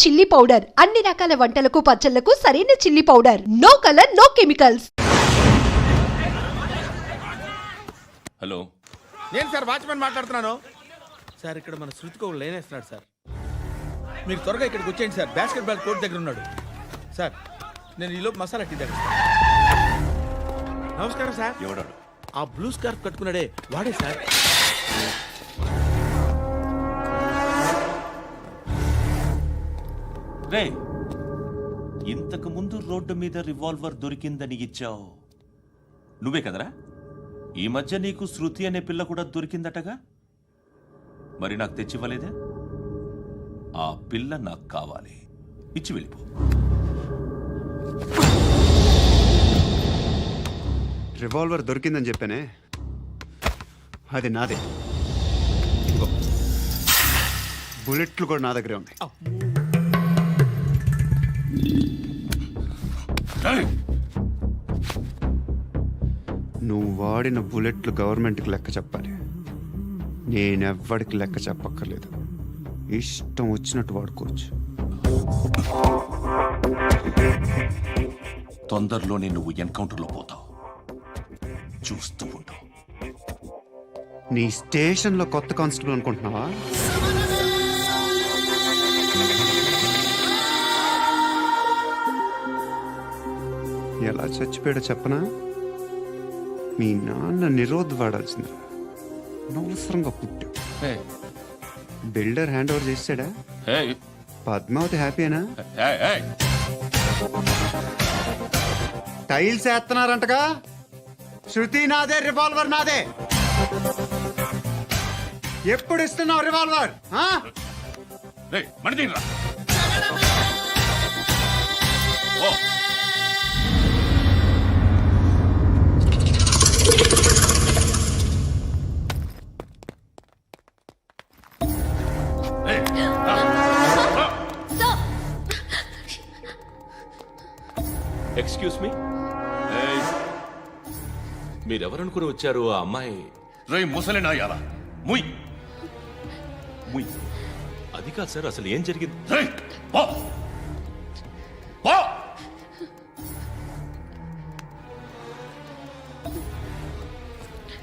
Chilli powder అన్ని రకాల వంటలకు పచ్చళ్లకు సరైన chilli powder. No colour no chemicals. Hello, నేను సార్ వాచ్మెన్ మాట్లాడుతున్నాను. సార్ ఇక్కడ మన శృతికో లేనేస్తున్నాడు సార్. మీరు త్వరగా ఇక్కడికి వచ్చేయండి సార్. బాస్కెట్ బాల్ కోర్ట్ దగ్గర ఉన్నాడు సార్. నేను ఈలోపు మసాలా టీ దగ్గర. నమస్కారం సార్. ఎవడాడు? ఆ బ్లూ స్కార్ఫ్ కట్టుకున్నాడే వాడే సార్. రే, ఇంతకు ముందు రోడ్డు మీద రివాల్వర్ దొరికిందని ఇచ్చావు నువ్వే కదరా? ఈ మధ్య నీకు శృతి అనే పిల్ల కూడా దొరికిందటగా, మరి నాకు తెచ్చివ్వలేదే? ఆ పిల్ల నాకు కావాలి, ఇచ్చి వెళ్ళిపో. రివాల్వర్ దొరికిందని చెప్పానే, అది నాదే. బుల్లెట్లు కూడా నా దగ్గరే ఉన్నాయి. నువ్వు వాడిన బుల్లెట్లు గవర్నమెంట్కి లెక్క చెప్పాలి. నేనెవ్వడికి లెక్క చెప్పక్కర్లేదు. ఇష్టం వచ్చినట్టు వాడుకోవచ్చు. తొందరలోనే నువ్వు ఎన్కౌంటర్లో పోతావు, చూస్తూ ఉంటావు. నీ స్టేషన్లో కొత్త కానిస్టేబుల్ అనుకుంటున్నావా? ఎలా చచ్చిపోయాడో చెప్పనా? మీ నాన్న నిరోధ్ వాడాల్సింది. అనవసరంగా పుట్టావు. బిల్డర్ హ్యాండ్ ఓవర్ చేసాడా? పద్మావతి హ్యాపీనా? టైల్స్ వేస్తున్నారంటగా. శృతి నాదే, రివాల్వర్ నాదే. ఎప్పుడు ఇస్తున్నావు రివాల్వర్? ఎక్స్క్యూజ్ మీ, మీరెవరనుకుని వచ్చారు? ఆ అమ్మాయి రే ముసలి నాయాల, ముయ్ ముయ్. అది కాదు సార్, అసలు ఏం జరిగింది? రేయ్, పో పో.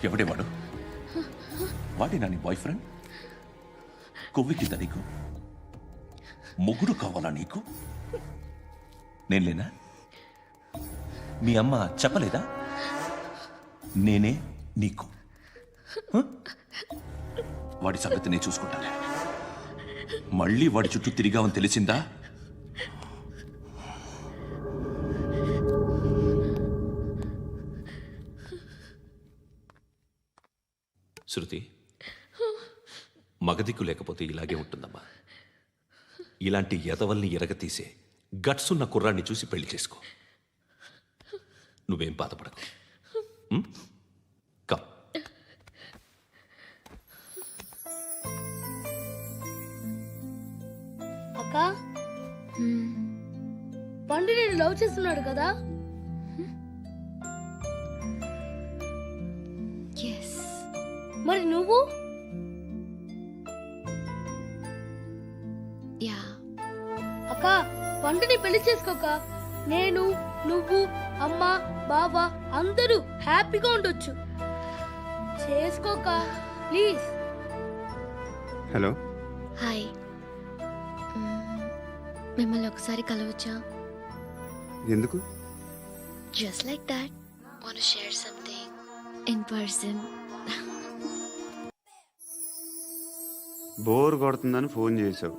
ఎవడే వాడు? వాడేనా నీ బాయ్ ఫ్రెండ్? కొవ్వికింద నీకు? మొగుడు కావాలా నీకు? నేను లేనా? మీ అమ్మ చెప్పలేదా నేనే నీకు? వాడి సంగతి నేను చూసుకుంటానే. మళ్ళీ వాడి చుట్టూ తిరిగావని తెలిసిందా? శృతి, మగదిక్కు లేకపోతే ఇలాగే ఉంటుందమ్మా. ఇలాంటి ఎదవల్ని ఎరగతీసే గట్స్ ఉన్న కుర్రాన్ని చూసి పెళ్లి చేసుకో. నువ్వేం బాధపడకు. కమ్. అక్క, పండు నేను లవ్ చేస్తున్నాడు కదా? మరి నువ్వు? అక్క, పండుని పెళ్లి చేసుకోక నేను, నువ్వు, అమ్మ, బావ అందరూ హ్యాపీగా ఉండొచ్చు. చేసుకోక ప్లీజ్. Hello, hi. మిమ్మల్ని ఒకసారి కలవచ్చా? ఎందుకు? Just like that. Want to share something in person. Bore కొడుతుందని ఫోన్ చేసావు,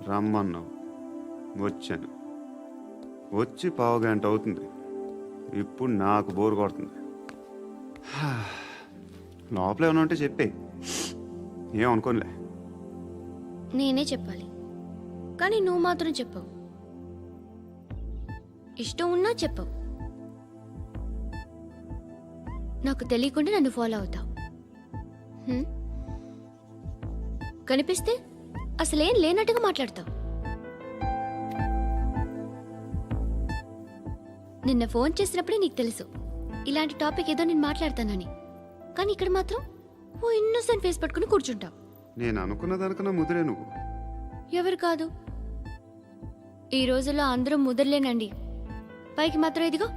రమ్మన్నావు, వచ్చాను. వచ్చి పావుగంట అవుతుంది. ఇప్పుడు నాకు బోర్ కొడుతుంది. లోపల ఏమైనా ఉంటే చెప్పే, ఏమనుకోనిలే. నేనే చెప్పాలి, కానీ నువ్వు మాత్రం చెప్పవు. ఇష్టం ఉన్నా చెప్పవు. నాకు తెలియకుండా నన్ను ఫాలో అవుతావు. కనిపిస్తే అసలేం లేనట్టుగా మాట్లాడతావు. నిన్న ఫోన్ చేసినప్పుడే నీకు తెలుసు ఇలాంటి టాపిక్ ఏదో నేను మాట్లాడతానని. కానీ ఇక్కడ మాత్రం ఓ ఇన్నోసెంట్ ఫేస్ పట్టుకుని కూర్చుంటావు. నేను అనుకున్న దానికన్నా ముదిరే నువ్వు. ఎవరు కాదు, ఈ రోజుల్లో అందరూ ముదరలేనండి. పైకి మాత్రం ఇదిగో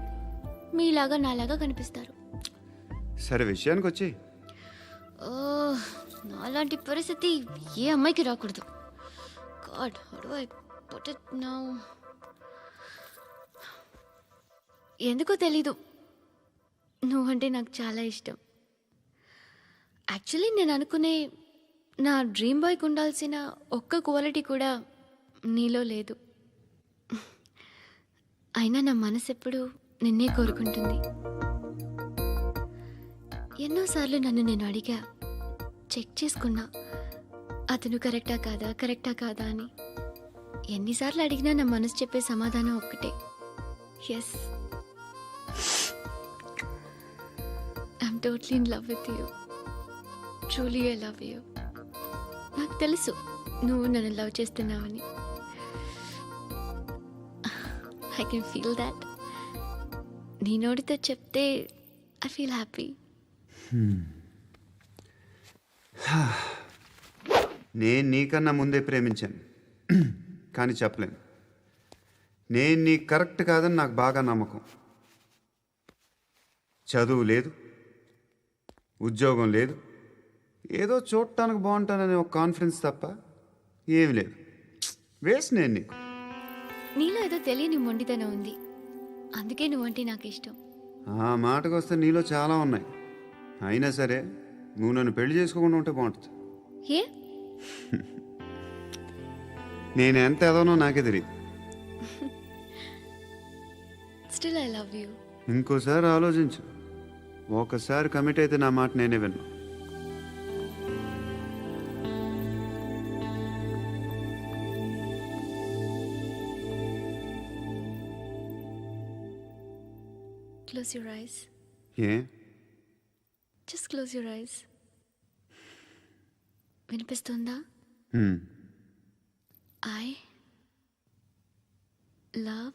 మీలాగా నాలాగా కనిపిస్తారు. సరే విషయానికి వచ్చి ఓ, నాలాంటి పరిస్థితి ఏ అమ్మాయికి రాకూడదు. God, how do I put it now? ఎందుకో తెలీదు, నువ్వంటే నాకు చాలా ఇష్టం. యాక్చువల్లీ నేను అనుకునే నా డ్రీమ్ బాయ్కి ఉండాల్సిన ఒక్క క్వాలిటీ కూడా నీలో లేదు. అయినా నా మనసు ఎప్పుడు నిన్నే కోరుకుంటుంది. ఎన్నోసార్లు నన్ను నేను అడిగా, చెక్ చేసుకున్నా అతను కరెక్టా కాదా అని. ఎన్నిసార్లు అడిగినా నా మనసు చెప్పే సమాధానం ఒక్కటే, yes, I'm totally in love with you. Truly I love you. నాకు తెలుసు నువ్వు నన్ను లవ్ చేస్తున్నావని. I can feel that. నీ నోటితో చెప్తే ఐ ఫీల్ హ్యాపీ. నేను నీకన్నా ముందే ప్రేమించాను, కానీ చెప్పలేను. నేను నీకు కరెక్ట్ కాదని నాకు బాగా నమ్మకం. చదువు లేదు, ఉద్యోగం లేదు, ఏదో చూడటానికి బాగుంటాననే ఒక కాన్ఫిడెన్స్ తప్ప ఏమి లేదు. వేస్ట్ నేను నీకు. నీలో ఏదో తెలియని మొండితనం ఉంది, అందుకే నువ్వంటే నాకు ఇష్టం. ఆ మాటకు వస్తే నీలో చాలా ఉన్నాయి. అయినా సరే నువ్వు నన్ను పెళ్లి చేసుకోకుండా ఉంటే బాగుంటుంది. ఏ? నేను ఎంత ఎదవనో నాకే తెలియదు. Still I love you. ఇంకోసారి ఆలోచించు. ఒకసారి కమిట్ అయితే నా మాట నేనే విన్నా. Close your eyes. A Just close your eyes. వినిపిస్తుందా? I love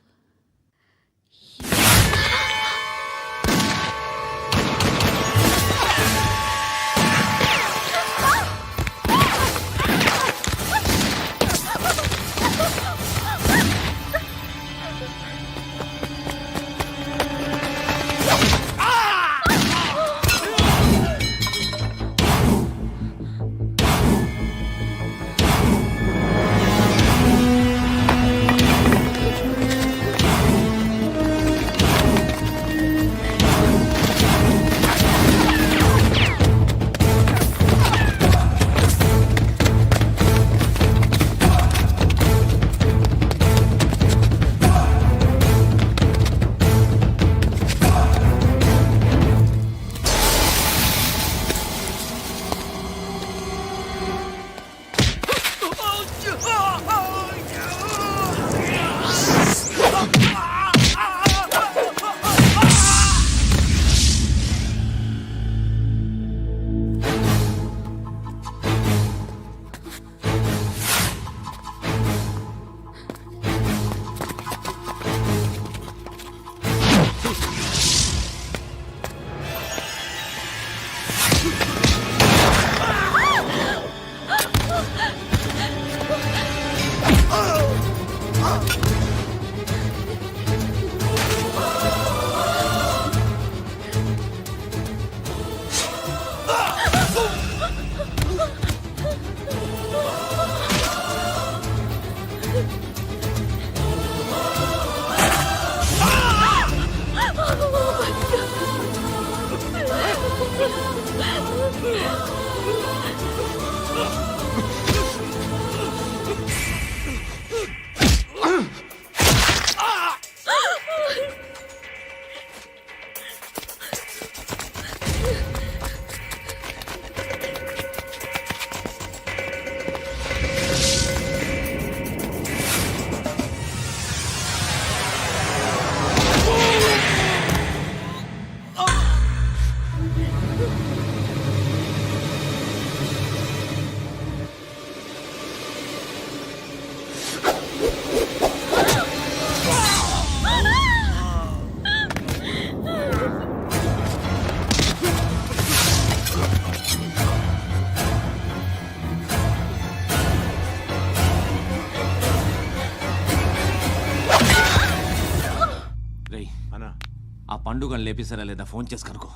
ఆ పండుగను లేపేసారా లేదా ఫోన్ చేసి కనుకో.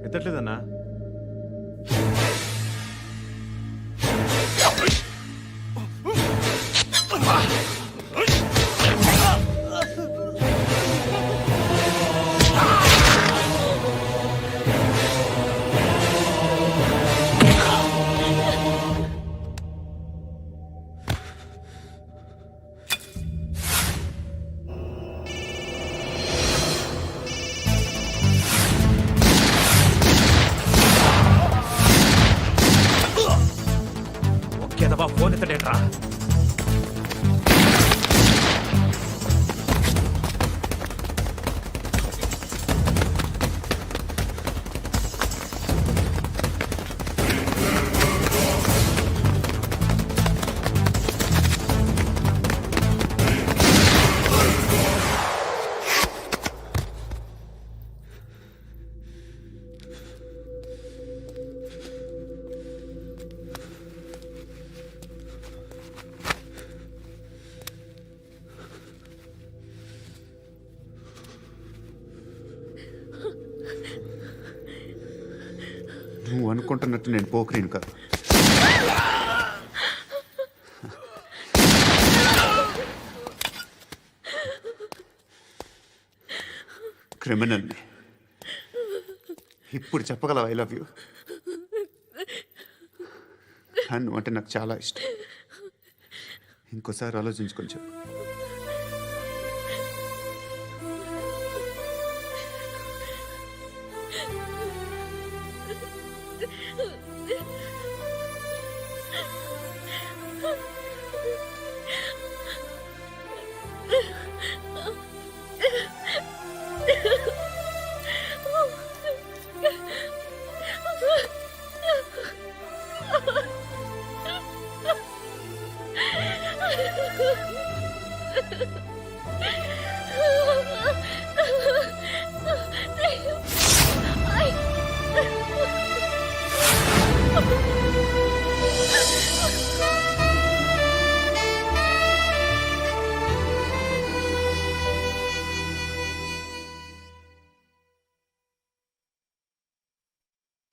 ఎత్తట్లేదన్నా. ఒకేదవా ఫోన్ ఎత్తడేట్రా. నువ్వు అనుకుంటున్నట్టు నేను పోకరీని కాదు. క్రిమినల్ని. ఇప్పుడు చెప్పగలవు ఐ లవ్ యూ. నువ్వు అంటే నాకు చాలా ఇష్టం. ఇంకోసారి ఆలోచించుకొని చెప్పు.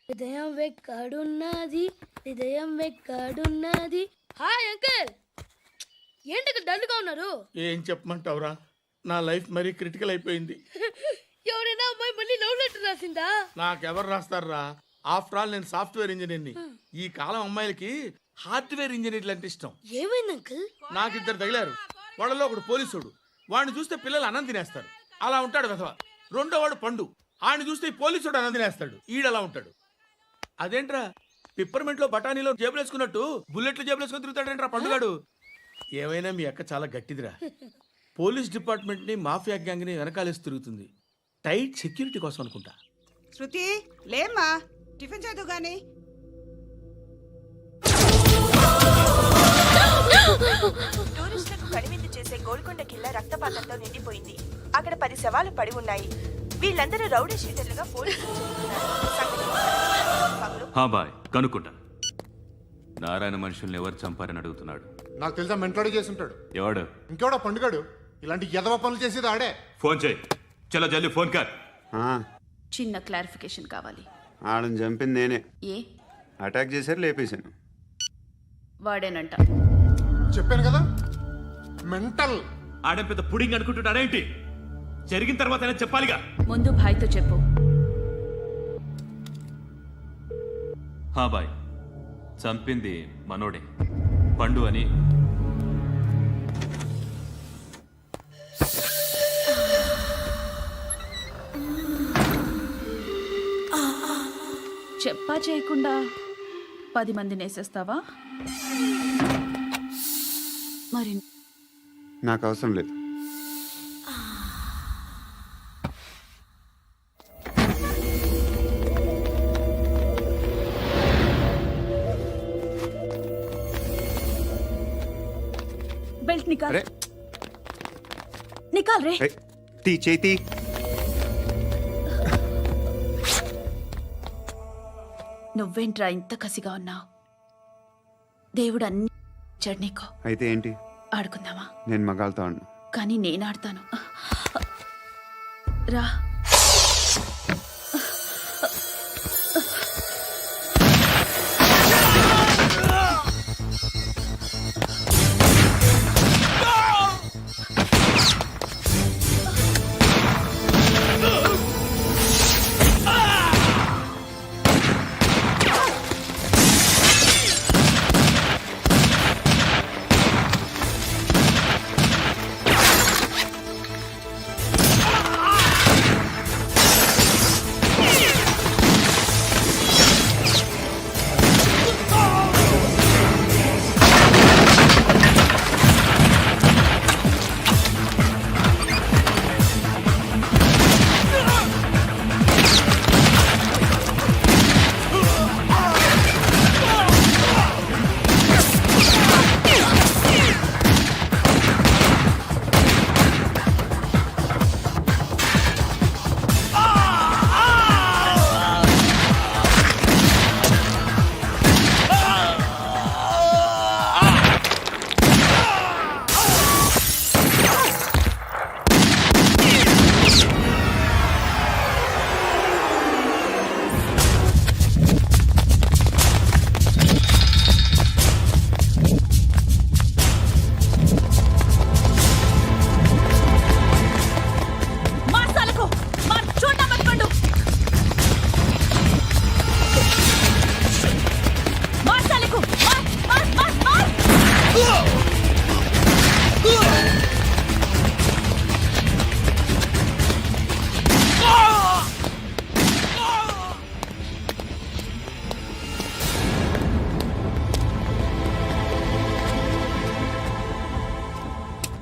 హృదయం వెక్కడున్నది, హృదయం వెక్కడున్నది. హాయ్ అంకుల్, ఏంటి డల్గా ఉన్నారు? ఏం చెప్పమంటావురా, నా లైఫ్ మరీ క్రిటికల్ అయిపోయింది. ఎవరైనా అమ్మాయి మళ్ళీ లవ్ లెటర్ రాసిందా? నాకెవరు రాస్తారా? ఆఫ్టర్ ఆల్ నేను సాఫ్ట్వేర్ ఇంజనీర్ని. ఈ కాలం అమ్మాయిలకి హార్డ్వేర్ ఇంజనీర్లు అంటే ఇష్టం. ఏమైంది అంకుల్? నాకు ఇద్దరు తగిలారు. వాళ్ళలో ఒకడు పోలీసుడు. వాడిని చూస్తే పిల్లలు అన్నం తినేస్తారు, అలా ఉంటాడు వెధవ. రెండో వాడు పండు. ఆడిని చూస్తే ఈ పోలీసుడు అన్నం తినేస్తాడు, ఈడలా ఉంటాడు. అదేంట్రా, పిప్పర్మెంట్ లో బఠానీలో జేబులు వేసుకున్నట్టు బుల్లెట్లు జేబులు వేసుకుని తిరుగుతాడేంట్రా పండుగాడు. ఏమైనా మీ అక్క చాలా గట్టిదిరా. పోలీస్ డిపార్ట్మెంట్ ని మాఫియా గ్యాంగ్ ని వెనకాలేసి తిరుగుతుంది. టైట్ సెక్యూరిటీ కోసం అనుకుంటా. శృతి లేమ్మా, టిఫిన్ చేద్దు గాని. టూరిస్టులకు కనువిందు చేసే గోల్కొండ కిల్లా రక్తపాతంతో నిండిపోయింది. అక్కడ 10 శవాలు పడి ఉన్నాయి. వీళ్ళందరూ రౌడీ షీటర్లుగా పోలీసులు బాయ్ కనుక్కుంటా. నారాయణ మనుషుల్ని ఎవరు చంపారని అడుగుతున్నాడు. నాకు తెలుసా, మెంటోడి చేసి ఉంటాడు. ఎవడు? ఇంకెవడా పండుగాడు. ఇలాంటి ఎదవ పనులు చేసేది ఆడే. ఫోన్ చేయి. చలో జల్దీ ఫోన్ కర్. చిన్న క్లారిఫికేషన్ కావాలి. ఆడని చంపింది నేనే. ఏ? అటాక్ చేశారు, లేపేశాను. వాడేనంట. చెప్పాను కదా, మెంటల్. ఆడే పెద్ద పుడింగ్ అనుకుంటున్నాడేంటి? జరిగిన తర్వాత అయినా చెప్పాలిగా. ముందు భాయ్తో చెప్పు. బాయ్, చంపింది మనోడే, పండు అని. చెప్పా చేయకుండా 10 మందిని వేసేస్తావా? మరి నాకు అవసరం లేదు. బెల్ట్ నికాల్. నికాల్ రే. తీ చేతి. నువ్వేంట్రా ఇంత కసిగా ఉన్నావు? దేవుడు అన్ని ఇచ్చాడు నీకు. అయితే ఏంటి? ఆడుకుందామా? నేను మగాళ్ళతో ఆడను. కానీ నేను ఆడతాను. రా.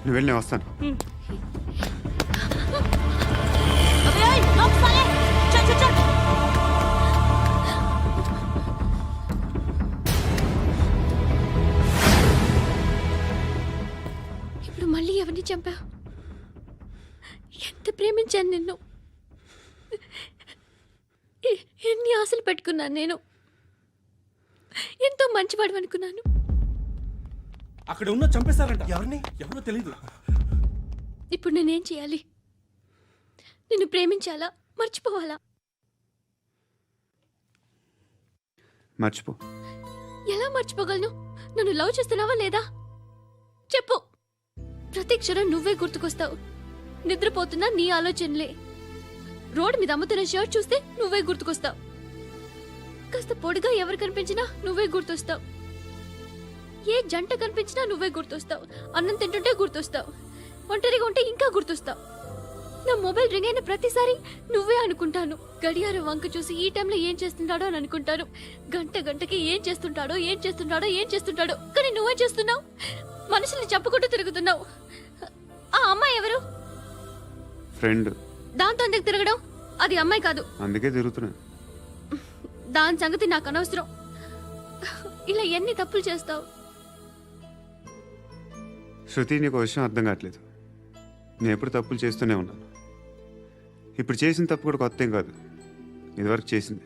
నువ్వు వెళ్ళి నేను వస్తాను. ఇప్పుడు మళ్ళీ ఎవరిని చంపా? ఎంత ప్రేమించాను నిన్ను, ఎన్ని ఆశలు పెట్టుకున్నాను. నేను ఎంతో మంచివాడు అనుకున్నాను. అక్కడ ఉన్న చంపేస్తారంట. ఎవరిని? ఎవరో తెలీదు. ఇప్పుడు నేనేం చేయాలి? నిన్ను ప్రేమించాలా, మర్చిపోవాలా? మర్చిపో. ఎలా మర్చిపోగలను? నన్ను లవ్ చేస్తున్నావా లేదా చెప్పు. ప్రతి క్షణం నువ్వే గుర్తుకొస్తావు. నిద్రపోతున్నా నీ ఆలోచనలే. రోడ్డు మీద అమ్ముతున్న షర్ట్ చూస్తే నువ్వే గుర్తుకొస్తావు. కాస్త పొడిగా ఎవరు కనిపించినా నువ్వే గుర్తొస్తావు. ఏ జంట కనిపించినా నువ్వే గుర్తొస్తావు. అన్నం తింటుంటే గుర్తొస్తావు. ఒంటరిగా ఉంటే ఇంకా గుర్తొస్తావు. నా మొబైల్ రింగ్ అయిన ప్రతిసారి నువ్వే అనుకుంటాను. గడియారం వంక చూసి ఈ టైంలో ఏం చేస్తుంటాడో అని అనుకుంటాను. గంట గంటకి ఏం చేస్తుంటాడో కానీ నువ్వే చేస్తున్నావు. మనుషుల్ని చంపుకుంటూ తిరుగుతున్నావు. ఆ అమ్మాయి ఎవరు? ఫ్రెండ్. దాంతో ఎందుకు తిరగడం? అది అమ్మాయి కాదు. అందుకే తిరుగుతున్నా. దాని సంగతి నాకు అనవసరం. ఇలా ఎన్ని తప్పులు చేస్తావు? శృతి, నీకు విషయం అర్థం కావట్లేదు. నేను ఎప్పుడు తప్పులు చేస్తూనే ఉన్నాను. ఇప్పుడు చేసిన తప్పు కూడా కొత్త ఏం కాదు, ఇదివరకు చేసింది.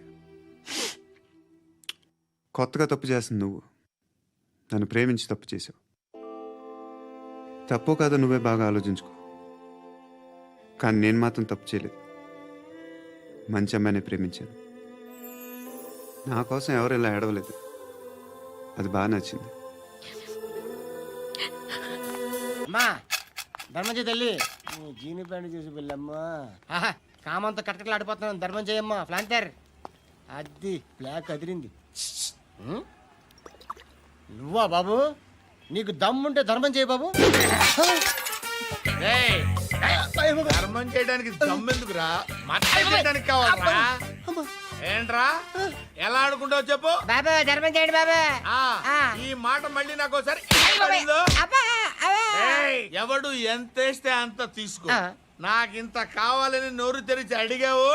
కొత్తగా తప్పు చేస్తుంది నువ్వు. నన్ను ప్రేమించి తప్పు చేసావు. తప్పో కాదో నువ్వే బాగా ఆలోచించుకో. కానీ నేను మాత్రం తప్పు చేయలేదు. మంచి అమ్మాయిని ప్రేమించాను. నా కోసం ఎవరు ఇలా ఏడవలేదు. అది బాగా నచ్చింది. అమ్మా ధర్మం తల్లి, జీని ప్యాంట్ చూసి వెళ్ళమ్మా. కామంతో కట్టకట్లు ఆడిపోతున్నాను. ధర్మం చేయమ్మా. ఫ్లాంటర్ అది బ్లాక్ అదిరింది. నువ్వా బాబు? నీకు దమ్ముంటే ధర్మం చేయ బాబు. ధర్మం చేయడానికి దమ్మెందుకురా? మతం చేయడానికి కావాలరా? ఏంట్రా ఎలా ఆడుకుంటావు చెప్పు. బాబా ధర్మం చేయండి బాబా. ఈ మాట మళ్ళీ నాకు ఒకసారి ఎవడు ఎంత వేస్తే అంత తీసుకో. నాకింత కావాలని నోరు తెరిచి అడిగావు,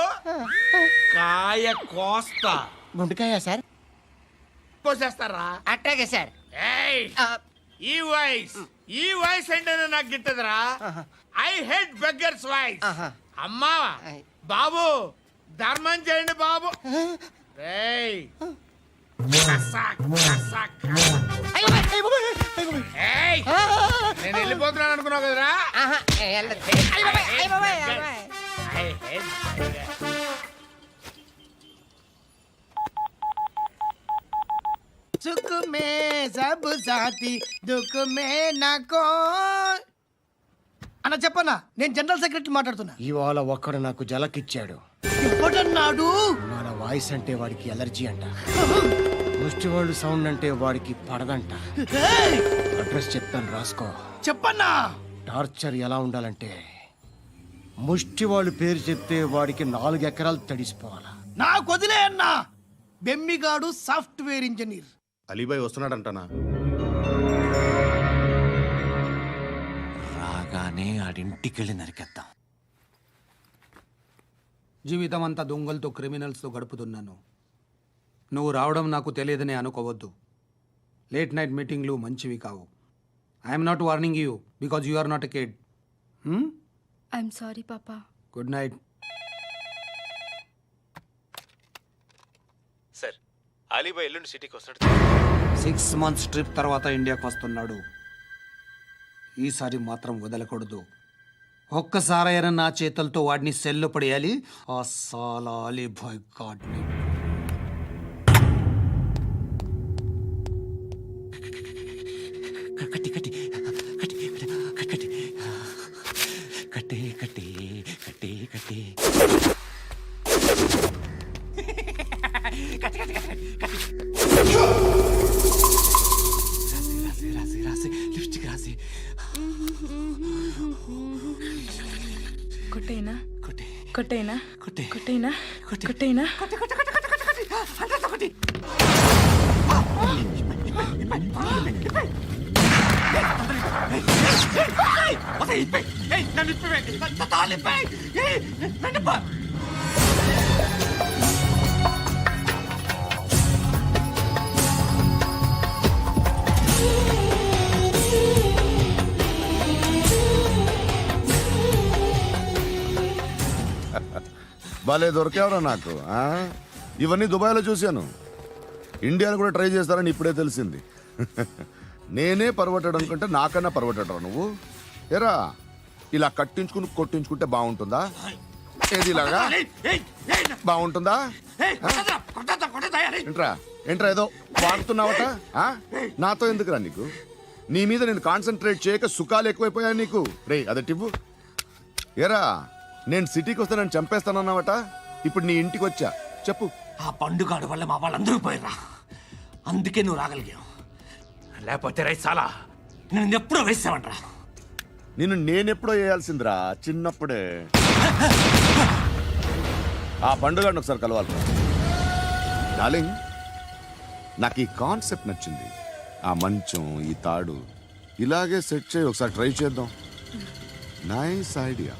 కాయ కోస్తా. గుండెకాయ సార్? కోసేస్తారా? అట్టాగే సార్. ఈ వాయిస్ అంటేనే నాకు గిట్టదురా. I hate beggars voice. అమ్మా బాబు ధర్మం చేయండి బాబు. వెళ్ళిపోతున్నాను అనుకున్నావు కదరా? ఆహా, వెళ్ళదు. అయ్ బాబాయ్, అయ్ బాబాయ్, అయ్ బాబాయ్. సుఖ మే సబ్ సాథీ దుఃఖ మే నాకో. అన్న చెప్పన్నా, నేను జనరల్ సెక్రటరీ మాట్లాడుతున్నా. ఇవాళ ఒక్కడు నాకు జలకిచ్చాడు. ఇవ్వడన్నాడు. మన వాయిస్ అంటే వాడికి ఎలర్జీ అంట. ముష్టి వాళ్ళు సౌండ్ అంటే వాడికి పడదంట. అడ్రస్ చెప్తాను, రాసుకో. చెప్పన్నా. టార్చర్ ఎలా ఉండాలంటే ముష్టి వాళ్ళు పేరు చెప్తే వాడికి 4 ఎకరాలు తడిసిపోవాలా. నాకు వదిలే అన్నా. బెమ్మిగాడు సాఫ్ట్వేర్ ఇంజనీర్. అలీబాయ్ వస్తున్నాడంటనా? రాగానే ఆడింటికెళ్ళి నరికేద్దాం. జీవితం అంతా దొంగలతో క్రిమినల్స్తో గడుపుతున్నాను. నువ్వు రావడం నాకు తెలియదని అనుకోవద్దు. లేట్ నైట్ మీటింగ్లు మంచివి కావు. I'm not warning you because you are not a kid. I'm sorry పాపా. Good night. సార్, అలీబాయ్ ఎల్లుండి సిటీకి వస్తాడు. 6 months ట్రిప్ తర్వాత ఇండియాకి వస్తున్నాడు. ఈసారి మాత్రం వదలకూడదు. ఒక్కసారైనా నా చేతులతో వాడిని సెల్లు పడేయాలి. ఆ సాలా అలీబాయ్ గాడ్ని. కట్టి కట్టి కట్టి కట్టి కట్టి కట్టి కట్టి కట్టి రాసి రాసి రాసి లిప్స్టిక్ రాసి కొట్టేనా కొట్టి కొట్టేనా కొట్టి కొట్టేనా కొట్టి కొట్టేనా కొట్టి కొట్టి కొట్టి కొట్టి కొట్టి అంతా కొట్టి. భలే దొరికేవరా నాకు. ఇవన్నీ దుబాయ్లో చూశాను. ఇండియాలో కూడా ట్రై చేస్తారని ఇప్పుడే తెలిసింది. నేనే పర్వటాడు అనుకుంటే నాకన్నా పర్వటాడు నువ్వు. ఎరా ఇలా కట్టించుకుని కొట్టించుకుంటే బాగుంటుందా? ఏది ఇలాగా బాగుంటుందా? ఏంట్రా ఏంట్రా ఏదో వాడుతున్నావట? నాతో ఎందుకురా నీకు? నీ మీద నేను కాన్సన్ట్రేట్ చేయక సుఖాలు ఎక్కువైపోయాయి నీకు. రే అదటివ్వు. ఎరా నేను సిటీకి వస్తే నన్ను చంపేస్తానన్నావట. ఇప్పుడు నీ ఇంటికి వచ్చా. చెప్పు. ఆ పండుగాడు వల్ల మా వాళ్ళందరూ పోయిరా. అందుకే నువ్వు రాగలిగావు. లేకపోతే రైసాలా నేను ఎప్పుడో వేసామంటరా. నిన్ను నేనెప్పుడో వేయాల్సిందిరా, చిన్నప్పుడే. ఆ పండుగను ఒకసారి కలవాలి డార్లింగ్. నాకు ఈ కాన్సెప్ట్ నచ్చింది. ఆ మంచం, ఈ తాడు ఇలాగే సెట్ చేయి, ఒకసారి ట్రై చేద్దాం. Nice idea.